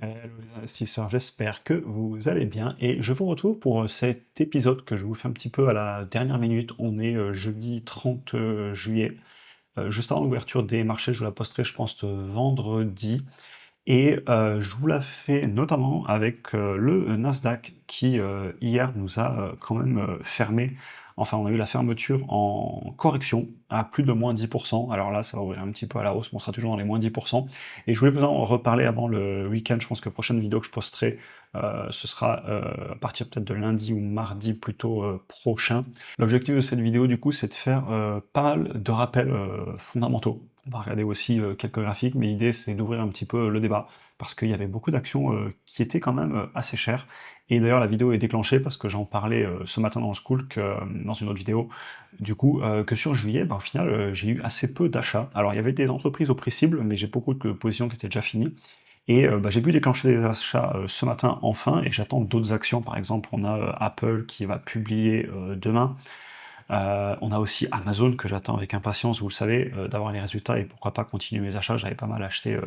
Hello les investisseurs, j'espère que vous allez bien et je vous retrouve pour cet épisode que je vous fais un petit peu à la dernière minute. On est jeudi 30 juillet, juste avant l'ouverture des marchés. Je vous la posterai, je pense, vendredi. Et je vous la fais notamment avec le Nasdaq qui hier nous a quand même fermé. Enfin, on a eu la fermeture en correction à plus de moins 10%. Alors là, ça va ouvrir un petit peu à la hausse, mais on sera toujours dans les moins 10%. Et je voulais vous en reparler avant le week-end. Je pense que la prochaine vidéo que je posterai, ce sera à partir peut-être de lundi ou mardi plutôt prochain. L'objectif de cette vidéo, du coup, c'est de faire pas mal de rappels fondamentaux. On va regarder aussi quelques graphiques, mais l'idée, c'est d'ouvrir un petit peu le débat, parce qu'il y avait beaucoup d'actions qui étaient quand même assez chères. Et d'ailleurs, la vidéo est déclenchée parce que j'en parlais ce matin dans le school, dans une autre vidéo, du coup, que sur juillet, au final, j'ai eu assez peu d'achats. Alors, il y avait des entreprises au prix cible, mais j'ai beaucoup de positions qui étaient déjà finies. Et j'ai pu déclencher des achats ce matin enfin, et j'attends d'autres actions. Par exemple, on a Apple qui va publier demain. On a aussi Amazon que j'attends avec impatience, vous le savez, d'avoir les résultats et pourquoi pas continuer mes achats. J'avais pas mal acheté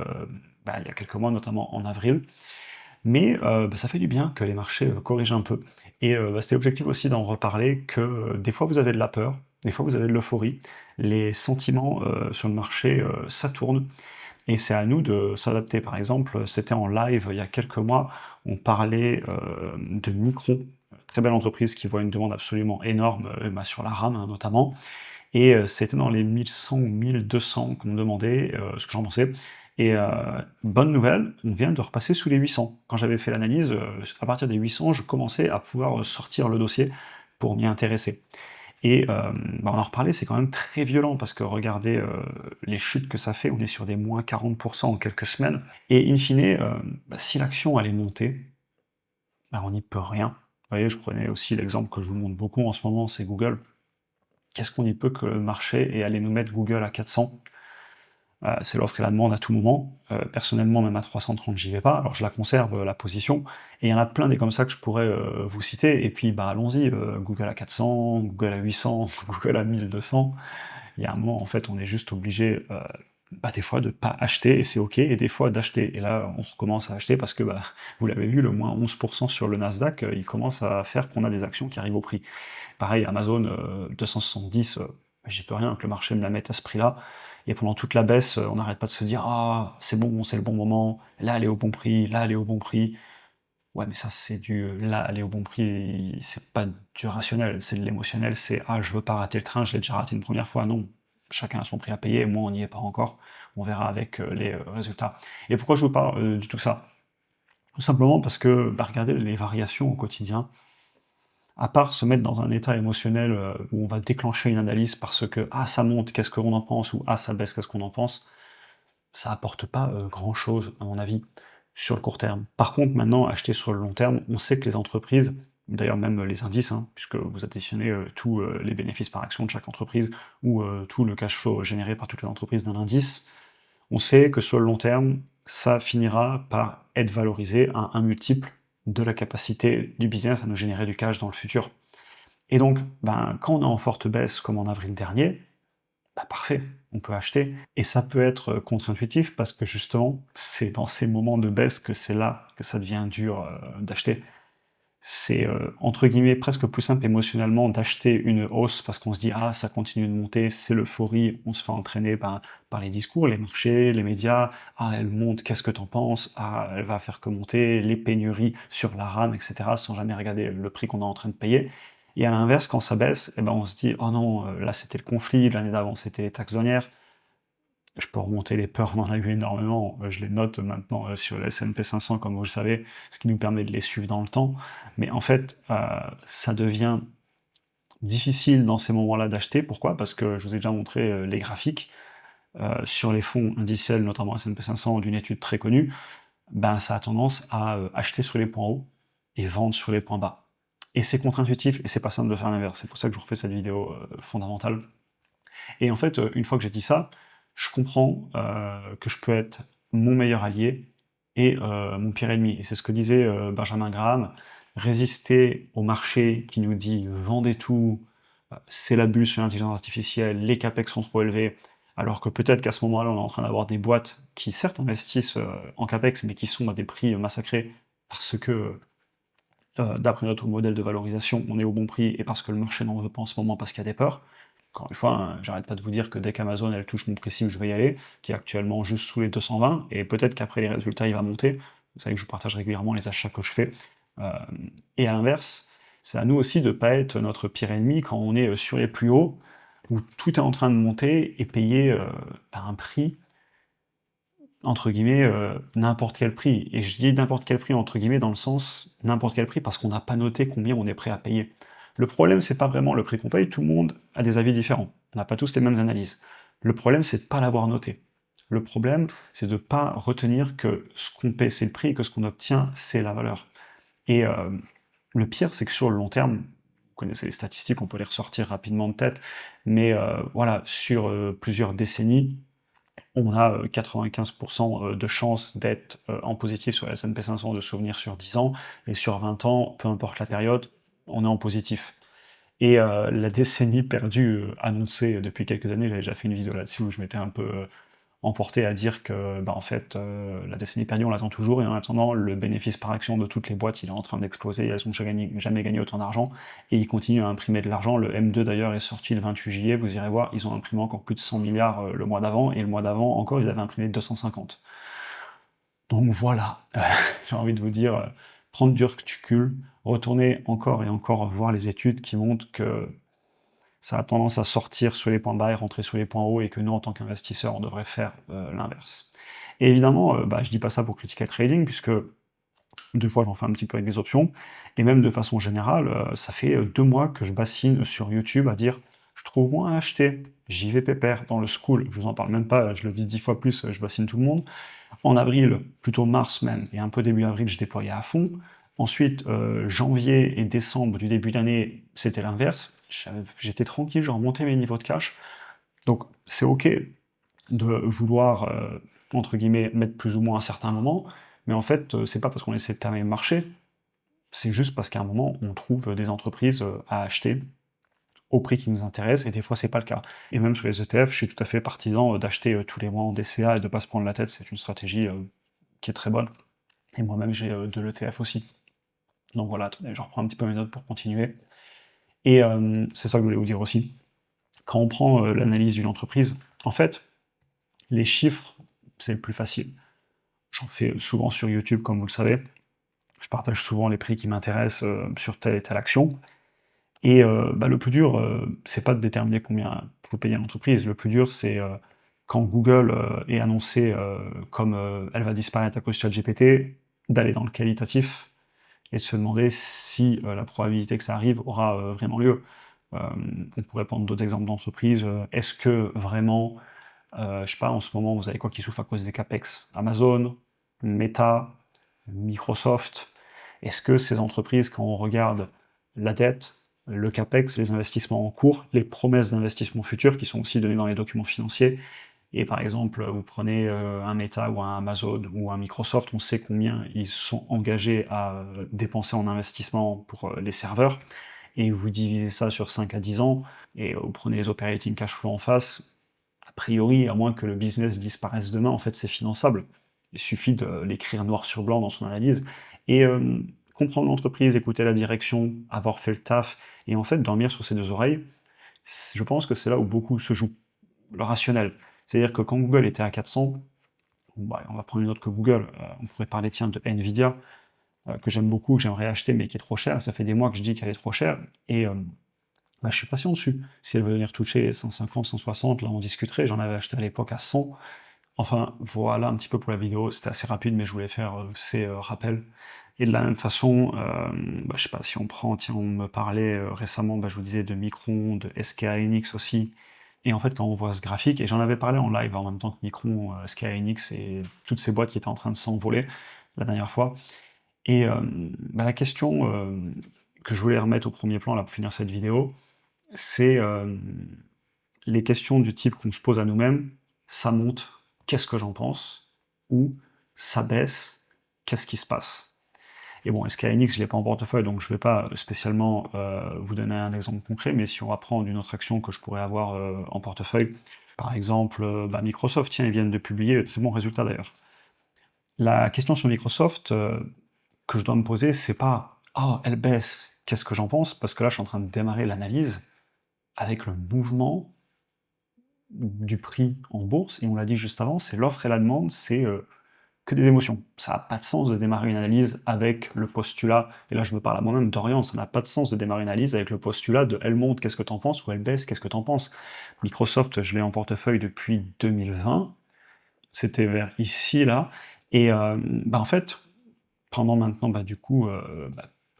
il y a quelques mois, notamment en avril. Mais ça fait du bien que les marchés corrigent un peu. Et c'était l'objectif aussi d'en reparler, que des fois vous avez de la peur, des fois vous avez de l'euphorie, les sentiments sur le marché, ça tourne, et c'est à nous de s'adapter. Par exemple, c'était en live il y a quelques mois, on parlait de Micron, très belle entreprise qui voit une demande absolument énorme sur la RAM hein, notamment, et c'était dans les 1100 ou 1200 qu'on me demandait ce que j'en pensais. Et bonne nouvelle, on vient de repasser sous les 800. Quand j'avais fait l'analyse, à partir des 800, je commençais à pouvoir sortir le dossier pour m'y intéresser. Et on en reparlait, c'est quand même très violent, parce que regardez les chutes que ça fait, on est sur des moins 40% en quelques semaines. Et in fine, si l'action allait monter, on n'y peut rien. Vous voyez, je prenais aussi l'exemple que je vous montre beaucoup en ce moment, c'est Google. Qu'est-ce qu'on y peut que le marché et aller nous mettre Google à 400? C'est l'offre et la demande à tout moment. Personnellement, même à 330, j'y vais pas. Alors je la conserve, la position, et il y en a plein des comme ça que je pourrais vous citer, et puis allons-y, Google à 400, Google à 800, Google à 1200. Il y a un moment, en fait, on est juste obligé, des fois, de pas acheter, et c'est OK, et des fois d'acheter. Et là, on recommence à acheter parce que, vous l'avez vu, le moins 11% sur le Nasdaq, il commence à faire qu'on a des actions qui arrivent au prix. Pareil, Amazon, 270, j'y peux rien que le marché me la mette à ce prix-là. Et pendant toute la baisse, on n'arrête pas de se dire ah c'est bon, c'est le bon moment, là elle est au bon prix, là elle est au bon prix. Ouais, mais ça c'est du là elle est au bon prix, c'est pas du rationnel, c'est de l'émotionnel, c'est ah je veux pas rater le train, je l'ai déjà raté une première fois. Non, chacun a son prix à payer, moi on n'y est pas encore, on verra avec les résultats. Et pourquoi je vous parle de tout ça? Tout simplement parce que regardez les variations au quotidien. À part se mettre dans un état émotionnel où on va déclencher une analyse parce que ah ça monte, qu'est-ce qu'on en pense, ou ah ça baisse, qu'est-ce qu'on en pense, ça apporte pas grand-chose à mon avis sur le court terme. Par contre, maintenant, acheter sur le long terme, on sait que les entreprises, d'ailleurs même les indices, hein, puisque vous additionnez tous les bénéfices par action de chaque entreprise, ou tout le cash flow généré par toutes les entreprises d'un indice, on sait que sur le long terme, ça finira par être valorisé à un multiple de la capacité du business à nous générer du cash dans le futur. Et donc, quand on est en forte baisse, comme en avril dernier, parfait, on peut acheter. Et ça peut être contre-intuitif, parce que justement, c'est dans ces moments de baisse que c'est là que ça devient dur d'acheter. C'est entre guillemets presque plus simple émotionnellement d'acheter une hausse parce qu'on se dit ah ça continue de monter, c'est l'euphorie, on se fait entraîner par les discours, les marchés, les médias, ah elle monte, qu'est-ce que t'en penses, ah elle va faire que monter, les pénuries sur la RAM, etc., sans jamais regarder le prix qu'on est en train de payer. Et à l'inverse, quand ça baisse, on se dit oh non, là c'était le conflit, l'année d'avant c'était les taxes douanières. Je peux remonter les peurs, on en a eu énormément, je les note maintenant sur le S&P 500 comme vous le savez, ce qui nous permet de les suivre dans le temps, mais en fait ça devient difficile dans ces moments-là d'acheter. Pourquoi? Parce que je vous ai déjà montré les graphiques, sur les fonds indiciels, notamment S&P 500, d'une étude très connue, ça a tendance à acheter sur les points hauts et vendre sur les points bas. Et c'est contre-intuitif, et c'est pas simple de faire l'inverse, c'est pour ça que je vous refais cette vidéo fondamentale. Et en fait, une fois que j'ai dit ça, je comprends que je peux être mon meilleur allié et mon pire ennemi. Et c'est ce que disait Benjamin Graham, résister au marché qui nous dit vendez tout, c'est la bulle sur l'intelligence artificielle, les capex sont trop élevés, alors que peut-être qu'à ce moment-là, on est en train d'avoir des boîtes qui certes investissent en CAPEX, mais qui sont à des prix massacrés, parce que d'après notre modèle de valorisation, on est au bon prix, et parce que le marché n'en veut pas en ce moment, parce qu'il y a des peurs. Encore une fois, hein, j'arrête pas de vous dire que dès qu'Amazon elle touche mon prix cible, je vais y aller, qui est actuellement juste sous les 220, et peut-être qu'après les résultats, il va monter. Vous savez que je vous partage régulièrement les achats que je fais. Euh, et à l'inverse, c'est à nous aussi de ne pas être notre pire ennemi quand on est sur les plus hauts, où tout est en train de monter et payer par un prix, entre guillemets, n'importe quel prix. Et je dis n'importe quel prix, entre guillemets, dans le sens n'importe quel prix, parce qu'on n'a pas noté combien on est prêt à payer. Le problème, c'est pas vraiment le prix qu'on paye, tout le monde a des avis différents. On n'a pas tous les mêmes analyses. Le problème, c'est de pas l'avoir noté. Le problème, c'est de ne pas retenir que ce qu'on paie, c'est le prix, et que ce qu'on obtient, c'est la valeur. Et le pire, c'est que sur le long terme, vous connaissez les statistiques, on peut les ressortir rapidement de tête, mais voilà, sur plusieurs décennies, on a 95% de chances d'être en positif sur la S&P 500 de souvenirs sur 10 ans, et sur 20 ans, peu importe la période, on est en positif. Et la décennie perdue annoncée depuis quelques années, j'avais déjà fait une vidéo là-dessus où je m'étais un peu emporté à dire que, bah, en fait, la décennie perdue, on l'attend toujours, et en attendant, le bénéfice par action de toutes les boîtes, il est en train d'exploser, elles n'ont jamais gagné autant d'argent, et ils continuent à imprimer de l'argent. Le M2 d'ailleurs est sorti le 28 juillet, vous irez voir, ils ont imprimé encore plus de 100 milliards le mois d'avant, et le mois d'avant encore, ils avaient imprimé 250. Donc voilà, j'ai envie de vous dire, prendre du recul, retourner encore et encore voir les études qui montrent que ça a tendance à sortir sur les points bas et rentrer sur les points hauts, et que nous, en tant qu'investisseurs, on devrait faire l'inverse. Et évidemment, bah, je dis pas ça pour critiquer le trading, puisque des fois j'en fais un petit peu avec des options, et même de façon générale, ça fait 2 mois que je bassine sur YouTube à dire je trouve moins à acheter, j'y vais pépère, dans le school, je vous en parle même pas, je le dis 10 fois plus, je bassine tout le monde. En avril, plutôt mars même, et un peu début avril, je déployais à fond. Ensuite, janvier et décembre du début d'année, c'était l'inverse. J'étais tranquille, je remontais mes niveaux de cash. Donc c'est ok de vouloir, entre guillemets, mettre plus ou moins un certain moment, mais en fait, c'est pas parce qu'on essaie de terminer le marché, c'est juste parce qu'à un moment, on trouve des entreprises à acheter au prix qui nous intéresse, et des fois c'est pas le cas. Et même sur les ETF, je suis tout à fait partisan d'acheter tous les mois en DCA et de pas se prendre la tête, c'est une stratégie qui est très bonne. Et moi-même j'ai de l'ETF aussi. Donc voilà, attendez, je reprends un petit peu mes notes pour continuer. Et c'est ça que je voulais vous dire aussi. Quand on prend l'analyse d'une entreprise, en fait, les chiffres, c'est le plus facile. J'en fais souvent sur YouTube, comme vous le savez. Je partage souvent les prix qui m'intéressent sur telle et telle action. Et bah, le plus dur, c'est pas de déterminer combien faut payer l'entreprise. Le plus dur, c'est quand Google est annoncé comme elle va disparaître à cause de ChatGPT, d'aller dans le qualitatif et de se demander si la probabilité que ça arrive aura vraiment lieu. On pourrait prendre d'autres exemples d'entreprises. Est-ce que vraiment, je sais pas, en ce moment, vous avez quoi qui souffre à cause des CAPEX? Amazon, Meta, Microsoft. Est-ce que ces entreprises, quand on regarde la dette, le CAPEX, les investissements en cours, les promesses d'investissement futurs qui sont aussi données dans les documents financiers, et par exemple, vous prenez un Meta ou un Amazon ou un Microsoft, on sait combien ils sont engagés à dépenser en investissement pour les serveurs, et vous divisez ça sur 5 à 10 ans, et vous prenez les operating cash flow en face, a priori, à moins que le business disparaisse demain, en fait, c'est finançable. Il suffit de l'écrire noir sur blanc dans son analyse, et comprendre l'entreprise, écouter la direction, avoir fait le taf, et en fait, dormir sur ses deux oreilles, je pense que c'est là où beaucoup se joue. Le rationnel. C'est-à-dire que quand Google était à 400, bah, on va prendre une autre que Google, on pourrait parler tiens, de Nvidia, que j'aime beaucoup, que j'aimerais acheter, mais qui est trop cher. Ça fait des mois que je dis qu'elle est trop chère, et bah, je suis patient dessus. Si elle veut venir toucher les 150, 160, là on discuterait, j'en avais acheté à l'époque à 100. Enfin, voilà un petit peu pour la vidéo, c'était assez rapide, mais je voulais faire ces rappels. Et de la même façon, bah, je sais pas, si on prend, tiens, on me parlait récemment, bah, je vous disais, de Micron, de SK Hynix aussi, et en fait, quand on voit ce graphique, et j'en avais parlé en live en même temps que Micron, SK Hynix et toutes ces boîtes qui étaient en train de s'envoler la dernière fois, et bah, la question que je voulais remettre au premier plan là, pour finir cette vidéo, c'est les questions du type qu'on se pose à nous-mêmes: ça monte, qu'est-ce que j'en pense? Ou ça baisse, qu'est-ce qui se passe? Et bon, SKNX, je l'ai pas en portefeuille, donc je vais pas spécialement vous donner un exemple concret, mais si on va prendre une autre action que je pourrais avoir en portefeuille, Par exemple, Microsoft, tiens, ils viennent de publier de très bons résultats d'ailleurs. La question sur Microsoft que je dois me poser, c'est pas «Oh, elle baisse, qu'est-ce que j'en pense?» parce que là, je suis en train de démarrer l'analyse avec le mouvement du prix en bourse, et on l'a dit juste avant, c'est l'offre et la demande, c'est que des émotions. Ça n'a pas de sens de démarrer une analyse avec le postulat, et là je me parle à moi-même d'Orient, ça n'a pas de sens de démarrer une analyse avec le postulat de «elle monte, qu'est-ce que t'en penses?» ou «elle baisse, qu'est-ce que t'en penses?» Microsoft, je l'ai en portefeuille depuis 2020, c'était vers ici, là, et en fait, pendant maintenant,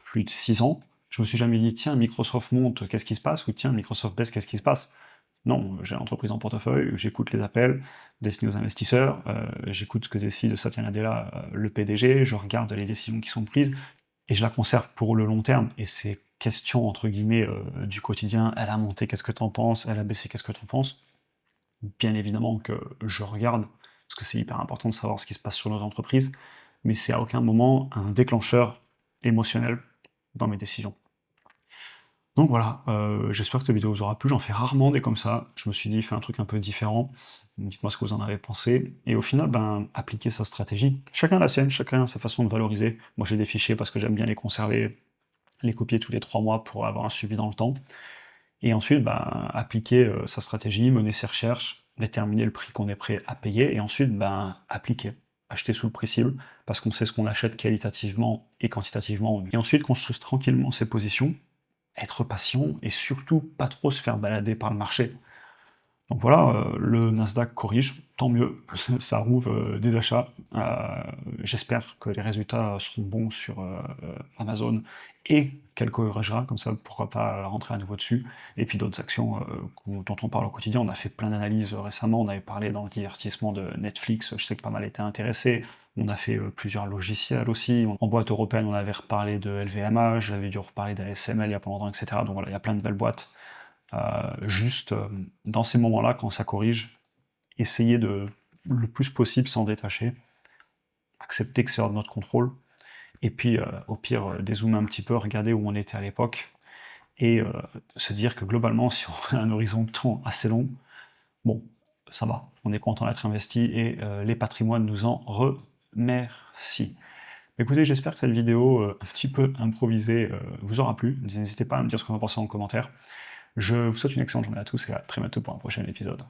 plus de 6 ans, je me suis jamais dit: «Tiens, Microsoft monte, qu'est-ce qui se passe?» ou «Tiens, Microsoft baisse, qu'est-ce qui se passe?» Non, j'ai l'entreprise en portefeuille, j'écoute les appels destinés aux investisseurs, j'écoute ce que décide Satya Nadella, le PDG, je regarde les décisions qui sont prises, et je la conserve pour le long terme, et ces questions, entre guillemets, du quotidien: «Elle a monté, qu'est-ce que t'en penses? Elle a baissé, qu'est-ce que t'en penses?» Bien évidemment que je regarde, parce que c'est hyper important de savoir ce qui se passe sur notre entreprise, mais c'est à aucun moment un déclencheur émotionnel dans mes décisions. Donc voilà, j'espère que cette vidéo vous aura plu, j'en fais rarement des comme ça. Je me suis dit: «Fais un truc un peu différent, dites-moi ce que vous en avez pensé», et au final, appliquer sa stratégie. Chacun a la sienne, chacun a sa façon de valoriser. Moi, j'ai des fichiers parce que j'aime bien les conserver, les copier tous les 3 mois pour avoir un suivi dans le temps, et ensuite, appliquer, sa stratégie, mener ses recherches, déterminer le prix qu'on est prêt à payer, et ensuite, appliquer. Acheter sous le prix cible, parce qu'on sait ce qu'on achète qualitativement et quantitativement, et ensuite construire tranquillement ses positions, être patient et surtout pas trop se faire balader par le marché. Donc voilà, le Nasdaq corrige, tant mieux, ça rouvre des achats. J'espère que les résultats seront bons sur Amazon, et qu'elle corrigera, comme ça pourquoi pas rentrer à nouveau dessus. Et puis d'autres actions dont on parle au quotidien, on a fait plein d'analyses récemment, on avait parlé dans le divertissement de Netflix, je sais que pas mal été intéressé. On a fait plusieurs logiciels aussi. En boîte européenne, on avait reparlé de LVMH, j'avais dû reparler d'ASML il y a pas longtemps, etc. Donc voilà, il y a plein de belles boîtes. Dans ces moments-là, quand ça corrige, essayez de le plus possible s'en détacher, accepter que c'est hors de notre contrôle, et puis au pire, dézoomer un petit peu, regarder où on était à l'époque, et se dire que globalement, si on a un horizon de temps assez long, bon, ça va, on est content d'être investi, et les patrimoines nous en remercient. Écoutez, j'espère que cette vidéo un petit peu improvisée vous aura plu. N'hésitez pas à me dire ce que vous en pensez en commentaire. Je vous souhaite une excellente journée à tous, et à très bientôt pour un prochain épisode.